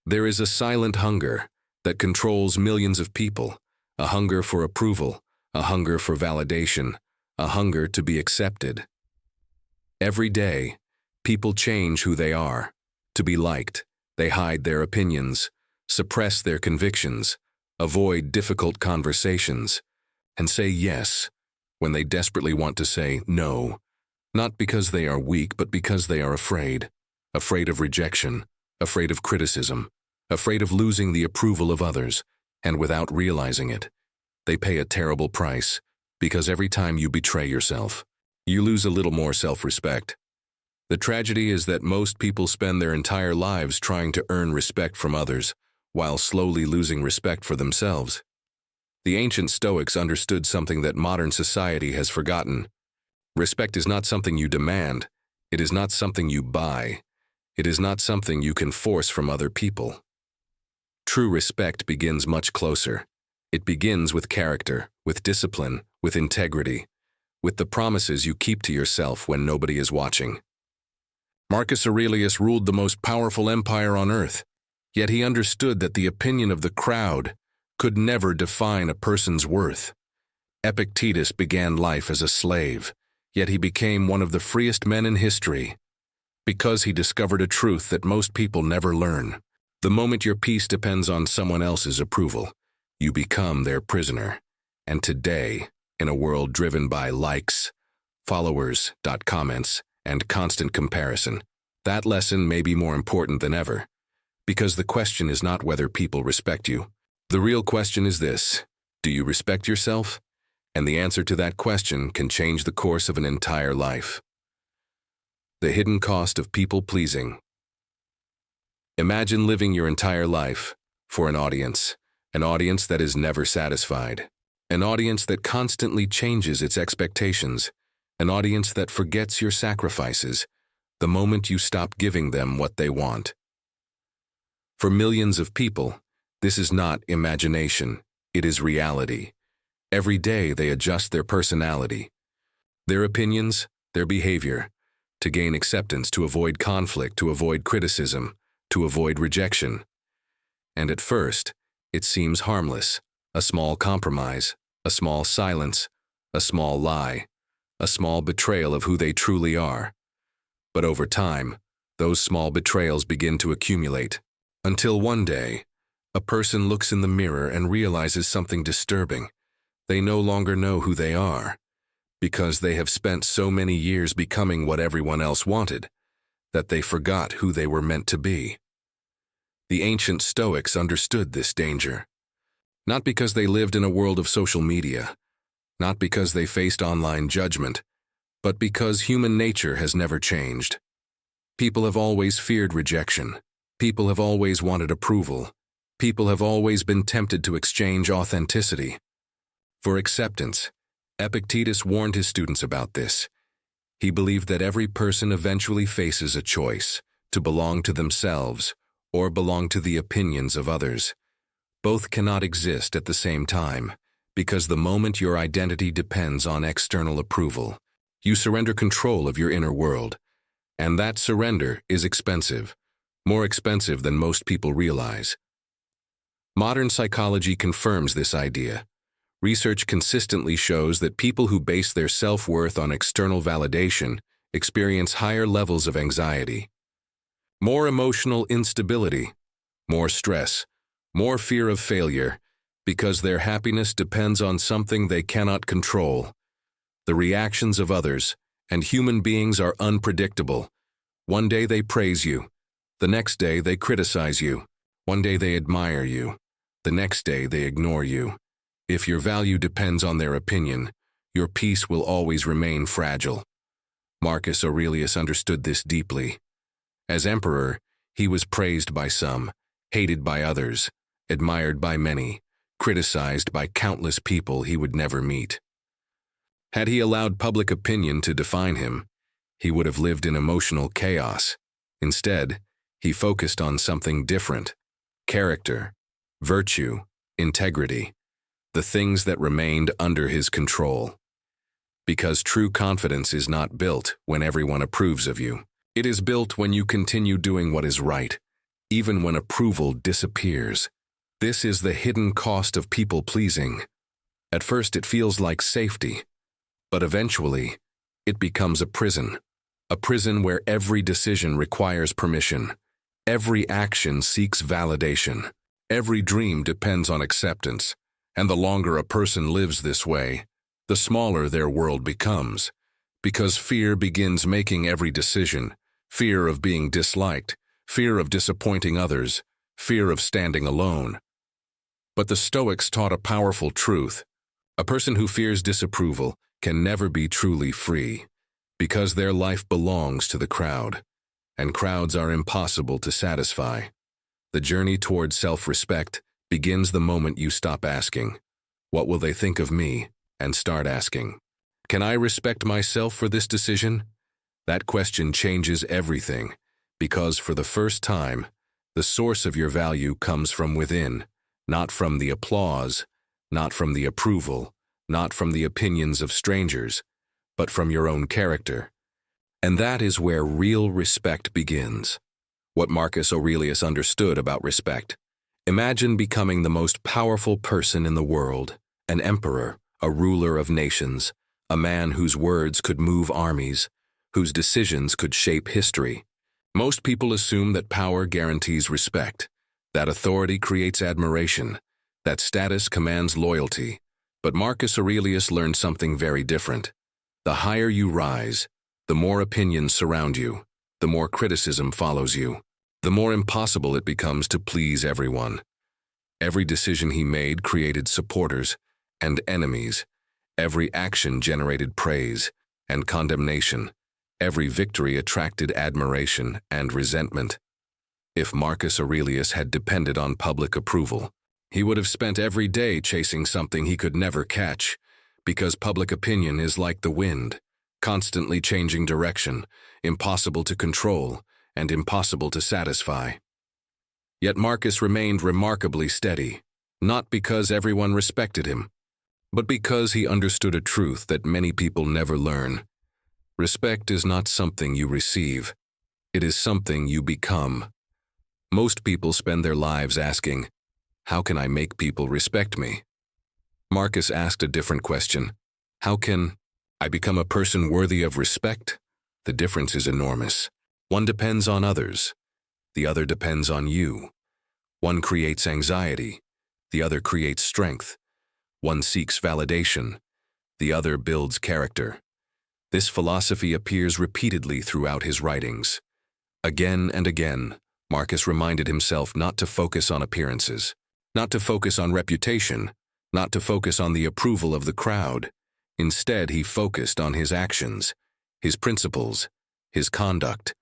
There is a silent hunger that controls millions of people, a hunger for approval, a hunger for validation, a hunger to be accepted. Every day, people change who they are. To be liked, they hide their opinions, suppress their convictions, avoid difficult conversations, and say yes when they desperately want to say no, not because they are weak, but because they are afraid of rejection, afraid of criticism, afraid of losing the approval of others, and without realizing it, they pay a terrible price, because every time you betray yourself, you lose a little more self-respect. The tragedy is that most people spend their entire lives trying to earn respect from others, while slowly losing respect for themselves. The ancient Stoics understood something that modern society has forgotten. Respect is not something you demand. It is not something you buy. It is not something you can force from other people. True respect begins much closer. It begins with character, with discipline, with integrity, with the promises you keep to yourself when nobody is watching. Marcus Aurelius ruled the most powerful empire on earth, yet he understood that the opinion of the crowd could never define a person's worth. Epictetus began life as a slave, yet he became one of the freest men in history, because he discovered a truth that most people never learn. The moment your peace depends on someone else's approval, you become their prisoner. And today, in a world driven by likes, followers, comments, and constant comparison, that lesson may be more important than ever. Because the question is not whether people respect you. The real question is this: do you respect yourself? And the answer to that question can change the course of an entire life. The hidden cost of people-pleasing. Imagine living your entire life for an audience that is never satisfied, an audience that constantly changes its expectations, an audience that forgets your sacrifices the moment you stop giving them what they want. For millions of people, this is not imagination, it is reality. Every day they adjust their personality, their opinions, their behavior, to gain acceptance, to avoid conflict, to avoid criticism, to avoid rejection. And at first, it seems harmless, a small compromise, a small silence, a small lie, a small betrayal of who they truly are. But over time, those small betrayals begin to accumulate, until one day, a person looks in the mirror and realizes something disturbing. They no longer know who they are, because they have spent so many years becoming what everyone else wanted, that they forgot who they were meant to be. The ancient Stoics understood this danger. Not because they lived in a world of social media, not because they faced online judgment, but because human nature has never changed. People have always feared rejection. People have always wanted approval. People have always been tempted to exchange authenticity for acceptance. Epictetus warned his students about this. He believed that every person eventually faces a choice to belong to themselves or belong to the opinions of others. Both cannot exist at the same time, because the moment your identity depends on external approval, you surrender control of your inner world. And that surrender is expensive, more expensive than most people realize. Modern psychology confirms this idea. Research consistently shows that people who base their self-worth on external validation experience higher levels of anxiety, more emotional instability, more stress, more fear of failure, because their happiness depends on something they cannot control. The reactions of others and human beings are unpredictable. One day they praise you, the next day they criticize you. One day they admire you, the next day they ignore you. If your value depends on their opinion, your peace will always remain fragile. Marcus Aurelius understood this deeply. As emperor, he was praised by some, hated by others, admired by many, criticized by countless people he would never meet. Had he allowed public opinion to define him, he would have lived in emotional chaos. Instead, he focused on something different: character, virtue, integrity, the things that remained under his control. Because true confidence is not built when everyone approves of you. It is built when you continue doing what is right, even when approval disappears. This is the hidden cost of people-pleasing. At first it feels like safety, but eventually it becomes a prison where every decision requires permission, every action seeks validation, every dream depends on acceptance, and the longer a person lives this way, the smaller their world becomes, because fear begins making every decision, fear of being disliked, fear of disappointing others, fear of standing alone. But the Stoics taught a powerful truth. A person who fears disapproval can never be truly free, because their life belongs to the crowd, and crowds are impossible to satisfy. The journey toward self-respect begins the moment you stop asking, "What will they think of me?" and start asking, "Can I respect myself for this decision?" That question changes everything, because for the first time, the source of your value comes from within, not from the applause, not from the approval, not from the opinions of strangers, but from your own character. And that is where real respect begins. What Marcus Aurelius understood about respect. Imagine becoming the most powerful person in the world, an emperor, a ruler of nations, a man whose words could move armies, whose decisions could shape history. Most people assume that power guarantees respect, that authority creates admiration, that status commands loyalty. But Marcus Aurelius learned something very different. The higher you rise, the more opinions surround you, the more criticism follows you, the more impossible it becomes to please everyone. Every decision he made created supporters and enemies. Every action generated praise and condemnation. Every victory attracted admiration and resentment. If Marcus Aurelius had depended on public approval, he would have spent every day chasing something he could never catch, because public opinion is like the wind, constantly changing direction, impossible to control, and impossible to satisfy. Yet Marcus remained remarkably steady, not because everyone respected him, but because he understood a truth that many people never learn. Respect is not something you receive. It is something you become. Most people spend their lives asking, "How can I make people respect me?" Marcus asked a different question. How can I become a person worthy of respect? The difference is enormous. One depends on others. The other depends on you. One creates anxiety. The other creates strength. One seeks validation. The other builds character. This philosophy appears repeatedly throughout his writings. Again and again, Marcus reminded himself not to focus on appearances, not to focus on reputation, not to focus on the approval of the crowd. Instead, he focused on his actions, his principles, his conduct.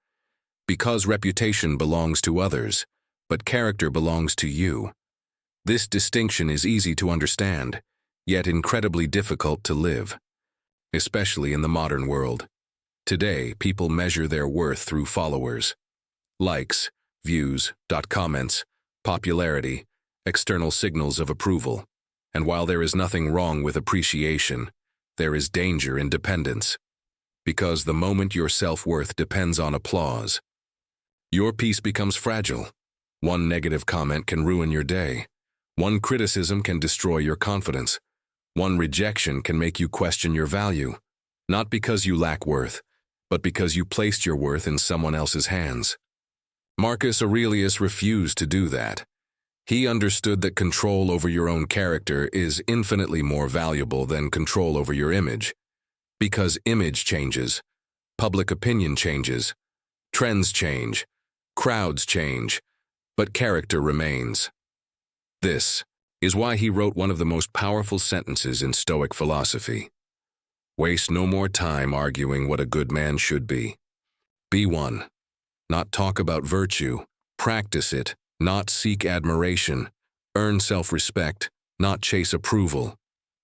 Because reputation belongs to others, but character belongs to you. This distinction is easy to understand, yet incredibly difficult to live, especially in the modern world. Today, people measure their worth through followers, likes, views, comments, popularity, external signals of approval. And while there is nothing wrong with appreciation, there is danger in dependence. Because the moment your self-worth depends on applause, your peace becomes fragile. One negative comment can ruin your day. One criticism can destroy your confidence. One rejection can make you question your value, not because you lack worth, but because you placed your worth in someone else's hands. Marcus Aurelius refused to do that. He understood that control over your own character is infinitely more valuable than control over your image. Because image changes, public opinion changes, trends change, crowds change, but character remains. This is why he wrote one of the most powerful sentences in Stoic philosophy. Waste no more time arguing what a good man should be. Be one. Not talk about virtue, practice it, not seek admiration, earn self-respect, not chase approval,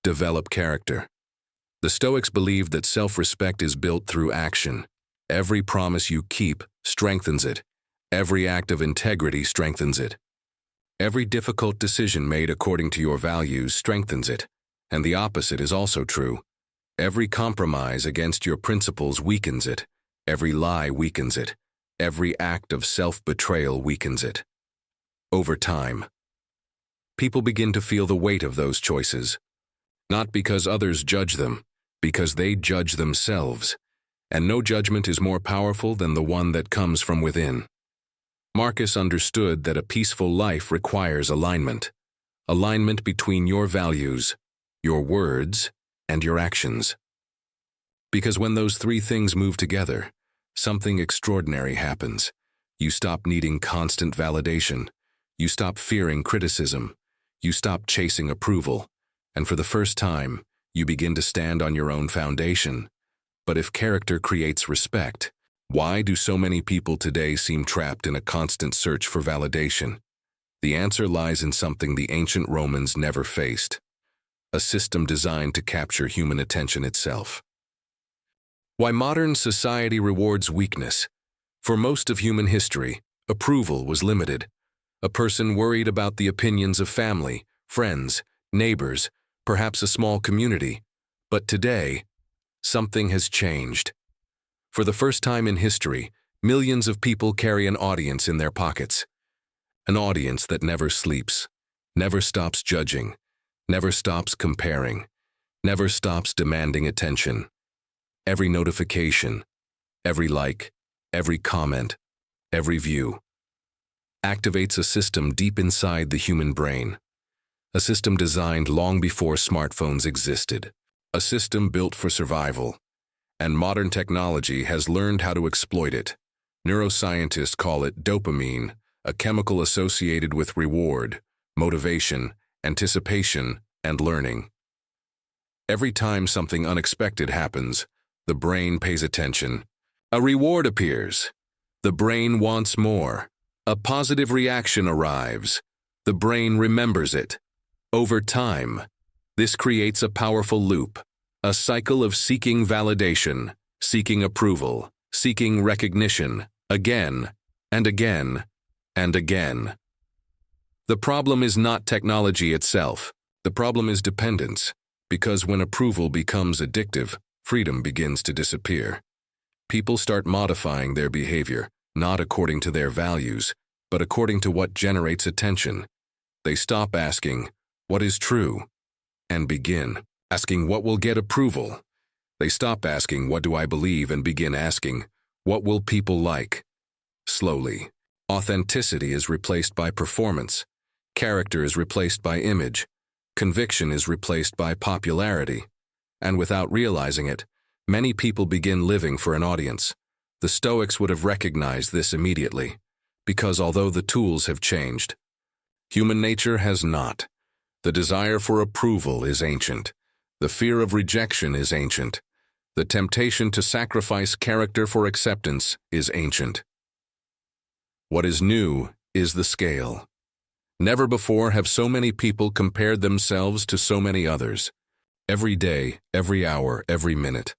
develop character. The Stoics believed that self-respect is built through action. Every promise you keep strengthens it. Every act of integrity strengthens it. Every difficult decision made according to your values strengthens it, and the opposite is also true. Every compromise against your principles weakens it. Every lie weakens it. Every act of self-betrayal weakens it. Over time, people begin to feel the weight of those choices, not because others judge them, because they judge themselves, and no judgment is more powerful than the one that comes from within. Marcus understood that a peaceful life requires alignment between your values, your words, and your actions. Because when those three things move together, something extraordinary happens. You stop needing constant validation. You stop fearing criticism. You stop chasing approval. And for the first time, you begin to stand on your own foundation. But if character creates respect, why do so many people today seem trapped in a constant search for validation? The answer lies in something the ancient Romans never faced: a system designed to capture human attention itself. Why modern society rewards weakness? For most of human history, approval was limited. A person worried about the opinions of family, friends, neighbors, perhaps a small community. But today, something has changed. For the first time in history, millions of people carry an audience in their pockets. An audience that never sleeps, never stops judging, never stops comparing, never stops demanding attention. Every notification, every like, every comment, every view activates a system deep inside the human brain. A system designed long before smartphones existed. A system built for survival. And modern technology has learned how to exploit it. Neuroscientists call it dopamine, a chemical associated with reward, motivation, anticipation, and learning. Every time something unexpected happens, the brain pays attention. A reward appears. The brain wants more. A positive reaction arrives. The brain remembers it. Over time, this creates a powerful loop, a cycle of seeking validation, seeking approval, seeking recognition, again and again and again. The problem is not technology itself. The problem is dependence, because when approval becomes addictive, freedom begins to disappear. People start modifying their behavior, not according to their values, but according to what generates attention. They stop asking, "What is true?" and begin asking, "What will get approval?" They stop asking, "What do I believe?" and begin asking, "What will people like?" Slowly, authenticity is replaced by performance. Character is replaced by image. Conviction is replaced by popularity. And without realizing it, many people begin living for an audience. The Stoics would have recognized this immediately, because although the tools have changed, human nature has not. The desire for approval is ancient. The fear of rejection is ancient. The temptation to sacrifice character for acceptance is ancient. What is new is the scale. Never before have so many people compared themselves to so many others. Every day, every hour, every minute,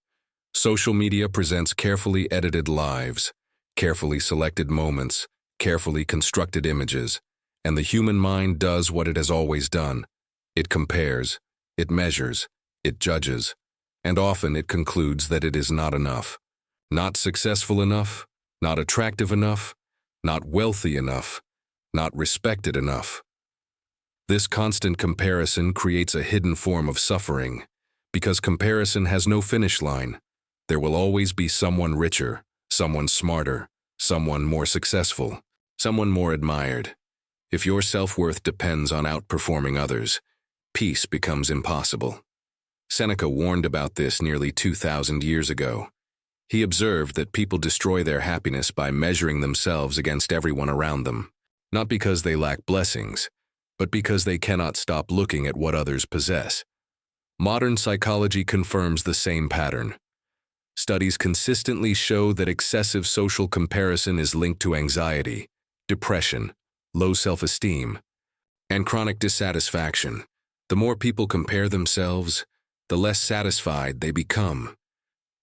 social media presents carefully edited lives, carefully selected moments, carefully constructed images, and the human mind does what it has always done. It compares, it measures, it judges, and often it concludes that it is not enough. Not successful enough, not attractive enough, not wealthy enough, not respected enough. This constant comparison creates a hidden form of suffering, because comparison has no finish line. There will always be someone richer, someone smarter, someone more successful, someone more admired. If your self-worth depends on outperforming others, peace becomes impossible. Seneca warned about this nearly 2,000 years ago. He observed that people destroy their happiness by measuring themselves against everyone around them, not because they lack blessings, but because they cannot stop looking at what others possess. Modern psychology confirms the same pattern. Studies consistently show that excessive social comparison is linked to anxiety, depression, low self-esteem, and chronic dissatisfaction. The more people compare themselves, the less satisfied they become,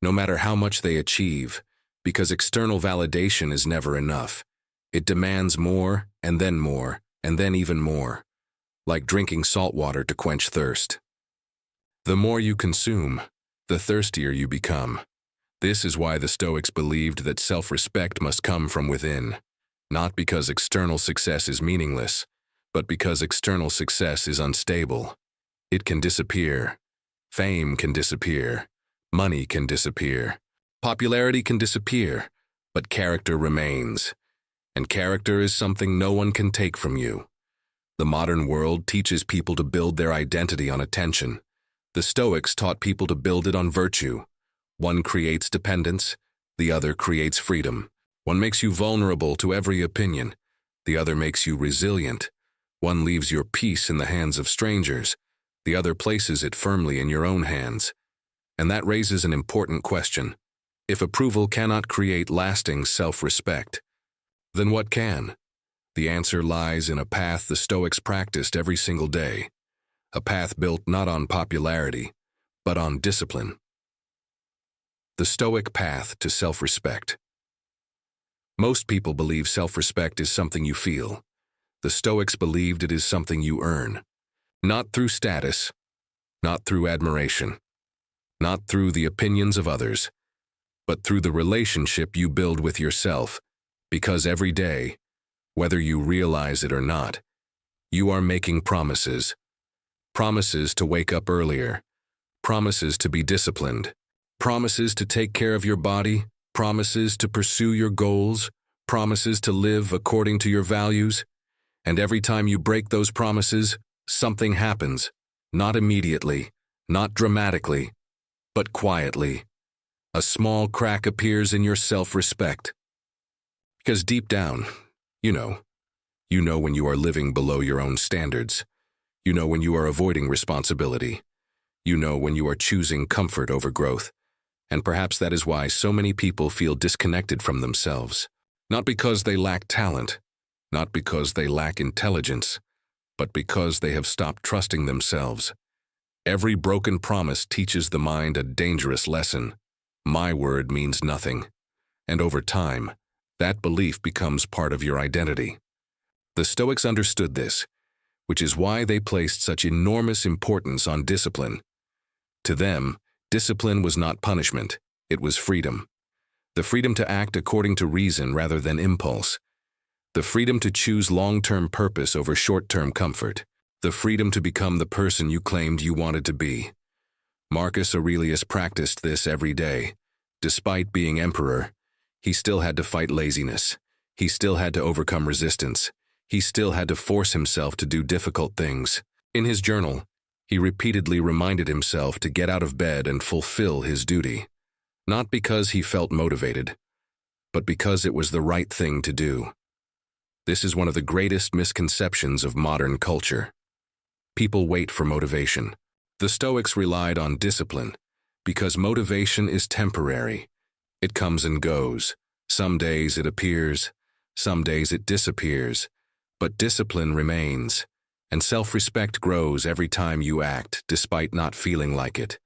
no matter how much they achieve, because external validation is never enough. It demands more, and then even more, like drinking salt water to quench thirst. The more you consume, the thirstier you become. This is why the Stoics believed that self-respect must come from within. not because external success is meaningless, but because external success is unstable. It can disappear. Fame can disappear. Money can disappear. Popularity can disappear, but character remains. And character is something no one can take from you. The modern world teaches people to build their identity on attention. The Stoics taught people to build it on virtue. One creates dependence, the other creates freedom. One makes you vulnerable to every opinion, the other makes you resilient. One leaves your peace in the hands of strangers, the other places it firmly in your own hands. And that raises an important question. If approval cannot create lasting self-respect, then what can? The answer lies in a path the Stoics practiced every single day, a path built not on popularity, but on discipline. The Stoic path to self-respect. Most people believe self-respect is something you feel. The Stoics believed it is something you earn, not through status, not through admiration, not through the opinions of others, but through the relationship you build with yourself, because every day, whether you realize it or not, you are making promises. Promises to wake up earlier, promises to be disciplined, promises to take care of your body, promises to pursue your goals, promises to live according to your values. And every time you break those promises, something happens, not immediately, not dramatically, but quietly. A small crack appears in your self-respect. Because deep down, you know when you are living below your own standards. You know when you are avoiding responsibility. You know when you are choosing comfort over growth. And perhaps that is why so many people feel disconnected from themselves. Not because they lack talent, not because they lack intelligence, but because they have stopped trusting themselves. Every broken promise teaches the mind a dangerous lesson. My word means nothing. And over time, that belief becomes part of your identity. The Stoics understood this, which is why they placed such enormous importance on discipline. To them, discipline was not punishment, it was freedom. The freedom to act according to reason rather than impulse. The freedom to choose long-term purpose over short-term comfort. The freedom to become the person you claimed you wanted to be. Marcus Aurelius practiced this every day. Despite being emperor, he still had to fight laziness. He still had to overcome resistance. He still had to force himself to do difficult things. In his journal, he repeatedly reminded himself to get out of bed and fulfill his duty. Not because he felt motivated, but because it was the right thing to do. This is one of the greatest misconceptions of modern culture. People wait for motivation. The Stoics relied on discipline because motivation is temporary. It comes and goes. Some days it appears, some days it disappears, but discipline remains, and self-respect grows every time you act despite not feeling like it.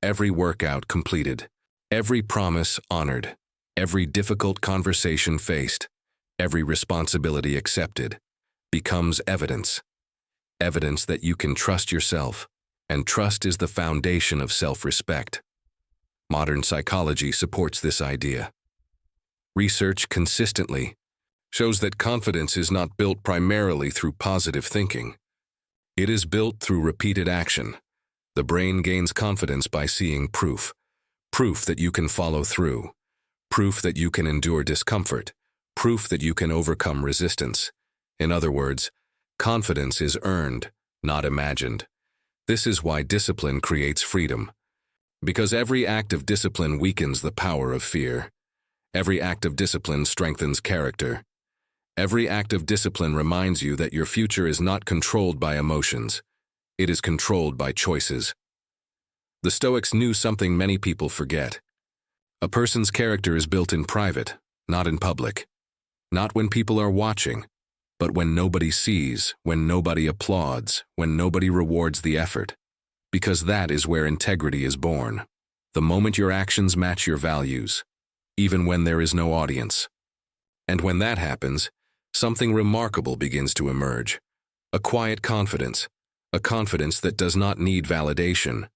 Every workout completed, every promise honored, every difficult conversation faced, every responsibility accepted, becomes evidence. Evidence that you can trust yourself, and trust is the foundation of self-respect. Modern psychology supports this idea. Research consistently shows that confidence is not built primarily through positive thinking. It is built through repeated action. The brain gains confidence by seeing proof. Proof that you can follow through. Proof that you can endure discomfort. Proof that you can overcome resistance. In other words, confidence is earned, not imagined. This is why discipline creates freedom. Because every act of discipline weakens the power of fear. Every act of discipline strengthens character. Every act of discipline reminds you that your future is not controlled by emotions. It is controlled by choices. The Stoics knew something many people forget. A person's character is built in private, not in public. Not when people are watching, but when nobody sees, when nobody applauds, when nobody rewards the effort. Because that is where integrity is born. The moment your actions match your values, even when there is no audience. And when that happens, something remarkable begins to emerge. A quiet confidence. A confidence that does not need validation.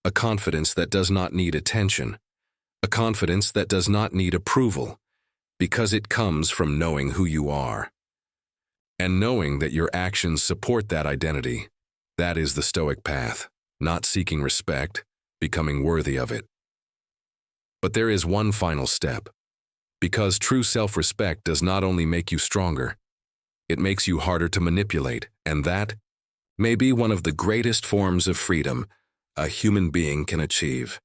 A confidence that does not need attention. A confidence that does not need approval. because it comes from knowing who you are, and knowing that your actions support that identity. That is the Stoic path, not seeking respect, becoming worthy of it. But there is one final step, because true self-respect does not only make you stronger, it makes you harder to manipulate, and that may be one of the greatest forms of freedom a human being can achieve.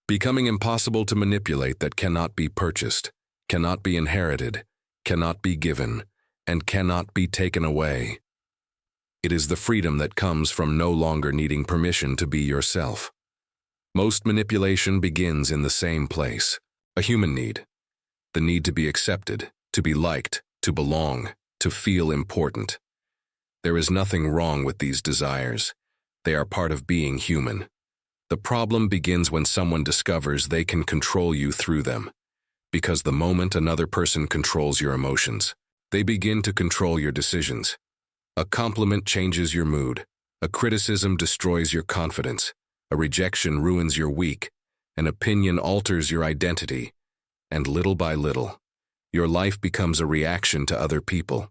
Becoming impossible to manipulate that cannot be purchased, cannot be inherited, cannot be given, and cannot be taken away. It is the freedom that comes from no longer needing permission to be yourself. Most manipulation begins in the same place, a human need. The need to be accepted, to be liked, to belong, to feel important. There is nothing wrong with these desires. They are part of being human. The problem begins when someone discovers they can control you through them. Because the moment another person controls your emotions, they begin to control your decisions. A compliment changes your mood. A criticism destroys your confidence. A rejection ruins your week. An opinion alters your identity. And little by little, your life becomes a reaction to other people.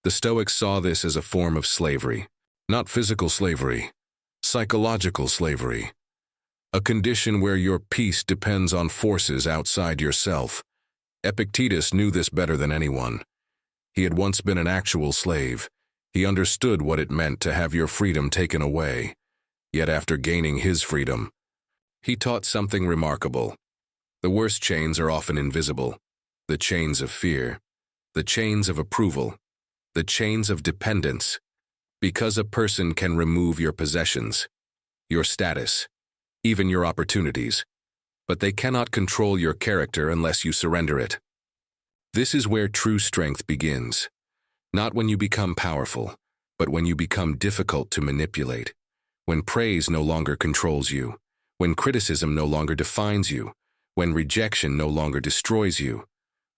The Stoics saw this as a form of slavery, not physical slavery, psychological slavery, a condition where your peace depends on forces outside yourself. Epictetus knew this better than anyone. He had once been an actual slave. He understood what it meant to have your freedom taken away. Yet after gaining his freedom, he taught something remarkable. The worst chains are often invisible. The chains of fear, the chains of approval, the chains of dependence. Because a person can remove your possessions, your status, even your opportunities, but they cannot control your character unless you surrender it. This is where true strength begins. Not when you become powerful, but when you become difficult to manipulate. When praise no longer controls you. When criticism no longer defines you. When rejection no longer destroys you.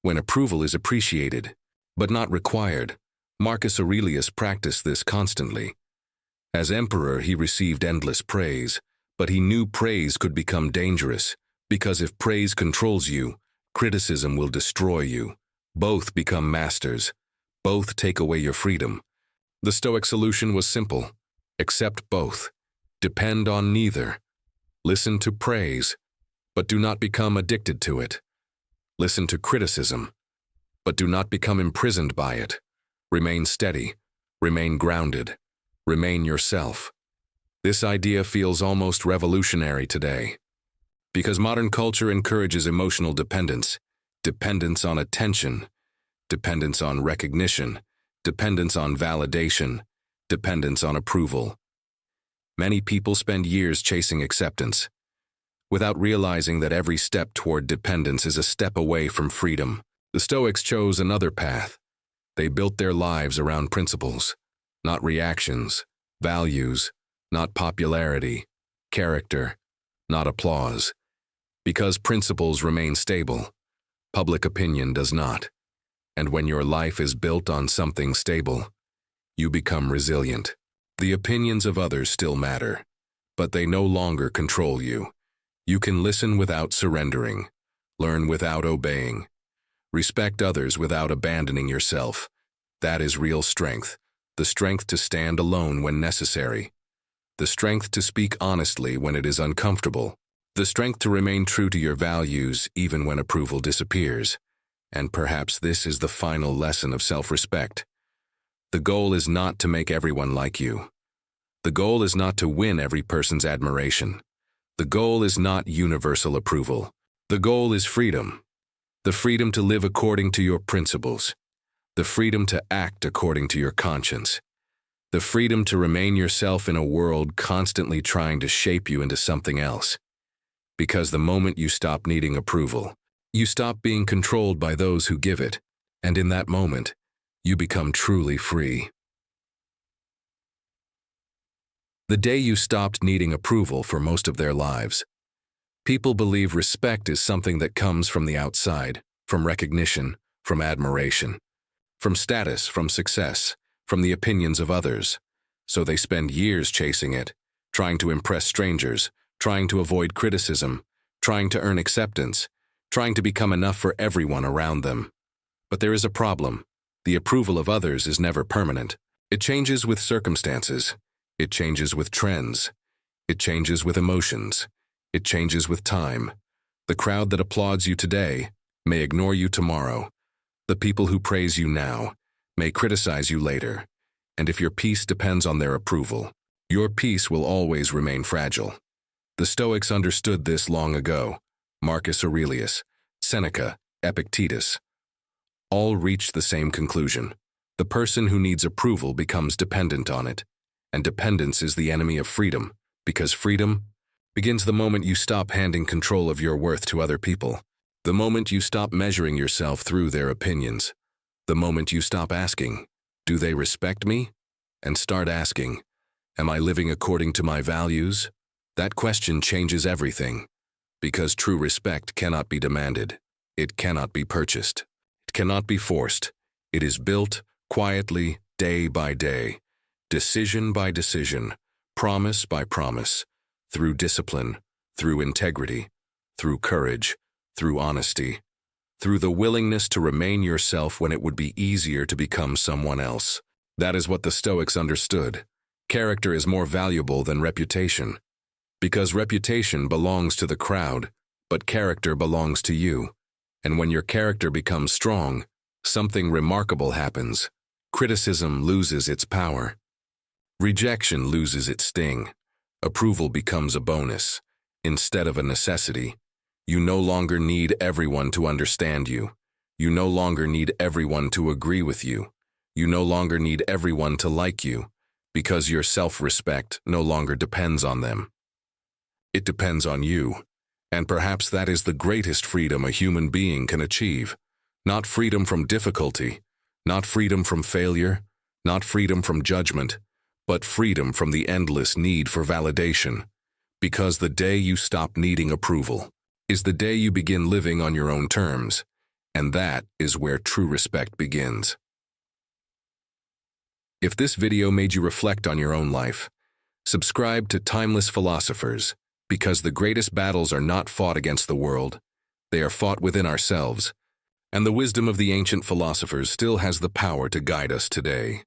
When approval is appreciated, but not required. Marcus Aurelius practiced this constantly. As emperor, he received endless praise, but he knew praise could become dangerous, because if praise controls you, criticism will destroy you. Both become masters. Both take away your freedom. The Stoic solution was simple. Accept both. Depend on neither. Listen to praise, but do not become addicted to it. Listen to criticism, but do not become imprisoned by it. Remain steady. Remain grounded. Remain yourself. This idea feels almost revolutionary today, because modern culture encourages emotional dependence, dependence on attention, dependence on recognition, dependence on validation, dependence on approval. Many people spend years chasing acceptance, without realizing that every step toward dependence is a step away from freedom. The Stoics chose another path. They built their lives around principles, not reactions, values, not popularity, character, not applause. Because principles remain stable, public opinion does not. And when your life is built on something stable, you become resilient. The opinions of others still matter, but they no longer control you. You can listen without surrendering, learn without obeying, respect others without abandoning yourself. That is real strength, the strength to stand alone when necessary, the strength to speak honestly when it is uncomfortable, the strength to remain true to your values even when approval disappears. And perhaps this is the final lesson of self-respect. The goal is not to make everyone like you. The goal is not to win every person's admiration. The goal is not universal approval. The goal is freedom. The freedom to live according to your principles. The freedom to act according to your conscience. The freedom to remain yourself in a world constantly trying to shape you into something else. Because the moment you stop needing approval, you stop being controlled by those who give it, and in that moment, you become truly free. The day you stopped needing approval for most of their lives. People believe respect is something that comes from the outside, from recognition, from admiration, from status, from success, from the opinions of others. So they spend years chasing it, trying to impress strangers, trying to avoid criticism, trying to earn acceptance, trying to become enough for everyone around them. But there is a problem. The approval of others is never permanent. It changes with circumstances. It changes with trends. It changes with emotions. It changes with time. The crowd that applauds you today may ignore you tomorrow. The people who praise you now may criticize you later. And if your peace depends on their approval, your peace will always remain fragile. The Stoics understood this long ago. Marcus Aurelius, Seneca, Epictetus, all reached the same conclusion. The person who needs approval becomes dependent on it, and dependence is the enemy of freedom, because freedom begins the moment you stop handing control of your worth to other people, the moment you stop measuring yourself through their opinions, the moment you stop asking, "Do they respect me?" and start asking, "Am I living according to my values?" That question changes everything, because true respect cannot be demanded. It cannot be purchased. It cannot be forced. It is built quietly, day by day, decision by decision, promise by promise, through discipline, through integrity, through courage, through honesty, through the willingness to remain yourself when it would be easier to become someone else. That is what the Stoics understood. Character is more valuable than reputation, because reputation belongs to the crowd, but character belongs to you. And when your character becomes strong, something remarkable happens. Criticism loses its power. Rejection loses its sting. Approval becomes a bonus, instead of a necessity. You no longer need everyone to understand you. You no longer need everyone to agree with you. You no longer need everyone to like you, because your self-respect no longer depends on them. It depends on you. And perhaps that is the greatest freedom a human being can achieve. Not freedom from difficulty, not freedom from failure, not freedom from judgment, but freedom from the endless need for validation. Because the day you stop needing approval is the day you begin living on your own terms, and that is where true respect begins. If this video made you reflect on your own life, subscribe to Timeless Philosophers, because the greatest battles are not fought against the world, they are fought within ourselves, and the wisdom of the ancient philosophers still has the power to guide us today.